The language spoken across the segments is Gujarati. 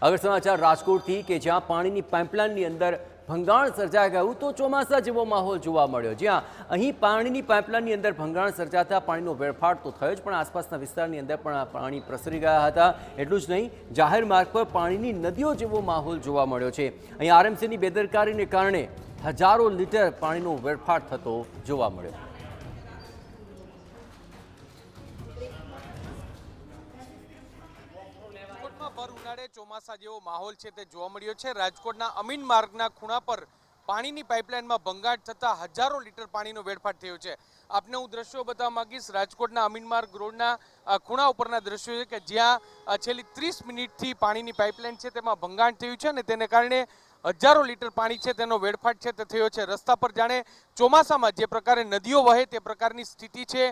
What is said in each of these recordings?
આગળ સમાચાર રાજકોટથી કે જ્યાં પાણીની પાઇપલાઇનની અંદર ભંગાણ સર્જાઈ ગયું તો ચોમાસા જેવો માહોલ જોવા મળ્યો। જ્યાં અહીં પાણીની પાઇપલાઇનની અંદર ભંગાણ સર્જાતા પાણીનો વેડફાટ તો થયો જ, પણ આસપાસના વિસ્તારની અંદર પણ પાણી પ્રસરી ગયા હતા। એટલું જ નહીં, જાહેર માર્ગ પર પાણીની નદીઓ જેવો માહોલ જોવા મળ્યો છે। અહીં આરએમસીની બેદરકારીને કારણે હજારો લીટર પાણીનો વેડફાટ થતો જોવા મળ્યો। ભર ઉનાળે ચોમાસા જેવો માહોલ છે તે જોવા મળ્યો છે। રાજકોટના અમીન માર્ગના ખૂણા પર પાણીની પાઇપલાઇનમાં ભંગાણ થતા હજારો લીટર પાણીનો વેડફાટ થયો છે। આપને હું દ્રશ્યો બતાવવા માંગીશ। રાજકોટના અમીન માર્ગ રોડના ખૂણા ઉપરના દ્રશ્યો છે કે જ્યાં છેલ્લી 30 મિનિટથી પાણીની પાઇપલાઇન છે તેમાં ભંગાણ થયું છે અને તેને કારણે હજારો લીટર પાણી છે તેનો વેડફાટ છે તે થયો છે। રસ્તા પર જાણે ચોમાસામાં જે પ્રકારે નદીઓ વહે તે પ્રકારની સ્થિતિ છે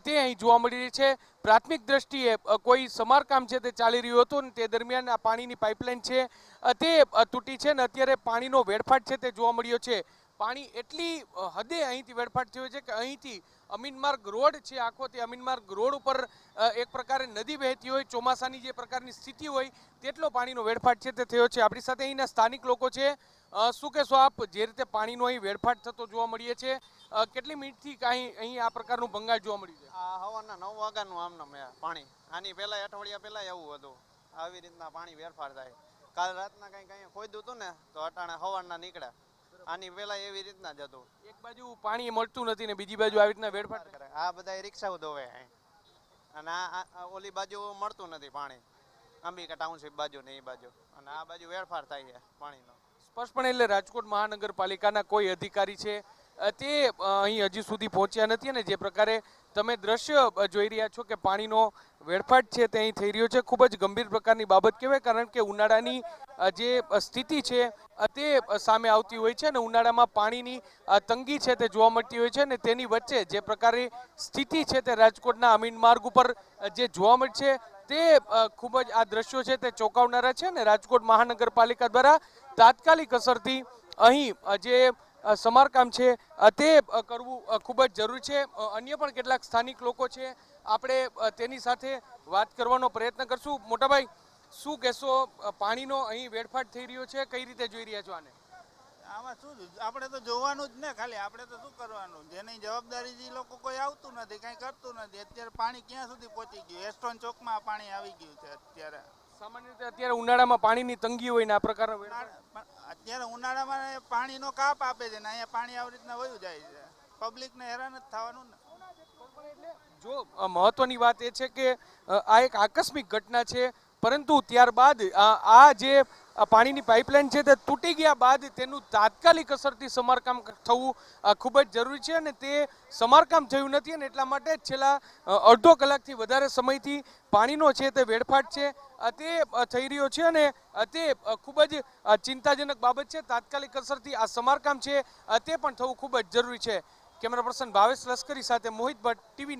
તે અહીં જોવા મળી રહી છે। પ્રાથમિક દ્રષ્ટિએ કોઈ સમારકામ છે તે ચાલી રહ્યું હતું અને તે દરમિયાન આ પાણીની પાઇપલાઇન છે તે તૂટી છે અને અત્યારે પાણીનો વેડફાટ છે તે જોવા મળ્યો છે। પાણી એટલી હદે અહીંથી વેડફાટ થયો છે કે અહીંથી અમીન માર્ગ રોડ છે આખો, તે અમીન માર્ગ રોડ ઉપર એક પ્રકારે નદી વહેતી હોય, ચોમાસાની જે પ્રકારની સ્થિતિ હોય તેટલો પાણીનો વેડફાટ છે તે થયો છે। આપણી સાથે અહીંના સ્થાનિક લોકો છે। શું કહેશો આપ, જે રીતે પાણીનો અહીં વેડફાટ થતો જોવા મળીએ છે, કેટલી મિનિટથી અહીં આ પ્રકારનું ભંગાણ જોવા મળ્યું છે? સવારના 9 વાગ્યાનું આમનામ પાણી, આની પહેલા અઠવાડિયા પહેલા એવું હતું, આવી રીતના પાણી વેડફાટ થાય। કાલ રાતના કઈ ખોદ્યું હતું ને તો અટાણે સવારના નીકળ્યા, આની પહેલા એવી રીતના જ હતું। એક બાજુ પાણી મળતું નથી ને બીજી બાજુ આવી રીતના વેડફાટ કરે, આ બધા રિક્ષાઓ ધોવે અને આ ઓલી બાજુ મળતું નથી પાણી, અંબિકા ટાઉનશીપ બાજુ ને એ બાજુ, અને આ બાજુ વેડફાટ થાય છે પાણીનો। સ્પષ્ટપણે એટલે રાજકોટ મહાનગરપાલિકાના કોઈ અધિકારી છે તે અહીં હજી સુધી પહોંચ્યા નથી અને જે પ્રકારે તમે દ્રશ્ય જોઈ રહ્યા છો કે પાણીનો વેડફાટ છે તે અહીં થઈ રહ્યો છે, ખૂબ જ ગંભીર પ્રકારની બાબત કહેવાય। કારણ કે ઉનાળાની જે સ્થિતિ છે તે સામે આવતી હોય છે અને ઉનાળામાં પાણીની તંગી છે તે જોવા મળતી હોય છે અને તેની વચ્ચે જે પ્રકારે સ્થિતિ છે તે રાજકોટના અમીન માર્ગ ઉપર જે જોવા મળે છે તે ખૂબ જ આ દ્રશ્યો છે તે ચોંકાવનારા છે અને રાજકોટ મહાનગરપાલિકા દ્વારા તાત્કાલિક અસરથી અહીં જે સમારકામ છે તે કરવું ખૂબ જ જરૂરી છે। અન્ય પણ કેટલાક સ્થાનિક લોકો છે, આપણે તેની સાથે વાત કરવાનો પ્રયત્ન કરશું। મોટાભાઈ, શું કહેશો, પાણીનો અહીં વેડફાટ થઈ રહ્યો છે, કઈ રીતે જોઈ રહ્યા છો આને? આમાં શું, આપણે તો જોવાનું જ ને, ખાલી આપણે તો શું કરવાનું, જેની જવાબદારી જે લોકો કોઈ આવતું નથી, કંઈ કરતું નથી। અત્યારે પાણી ક્યાં સુધી પહોંચી ગયું? એસ્ટોન ચોકમાં પાણી આવી ગયું છે અત્યારે। સામાન્ય રીતે અત્યારે ઉનાળામાં પાણીની તંગી હોય ને આ પ્રકારનો અત્યારે ઉનાળામાં પાણીનો કાપ આપે છે ને અહીંયા પાણી આવી રીતના વયું જાય છે, પબ્લિકને હેરાન જ થવાનું ને। જો મહત્વની વાત એ છે કે આ એક આકસ્મિક ઘટના છે, પરંતુ ત્યારબાદ આ જે પાણીની પાઇપલાઇન છે તે તૂટી ગયા બાદ તેનું તાત્કાલિક અસરથી સમારકામ થવું ખૂબ જ જરૂરી છે અને તે સમારકામ થયું નથી અને એટલા માટે છેલ્લા અડધો કલાકથી વધારે સમયથી પાણીનો છે તે વેડફાટ છે તે થઈ રહ્યો છે અને તે ખૂબ જ ચિંતાજનક બાબત છે। તાત્કાલિક અસરથી આ સમારકામ છે તે પણ થવું ખૂબ જ જરૂરી છે। કેમેરા પર્સન ભાવેશ લશ્કરી સાથે મોહિત ભટ્ટ, ટીવી।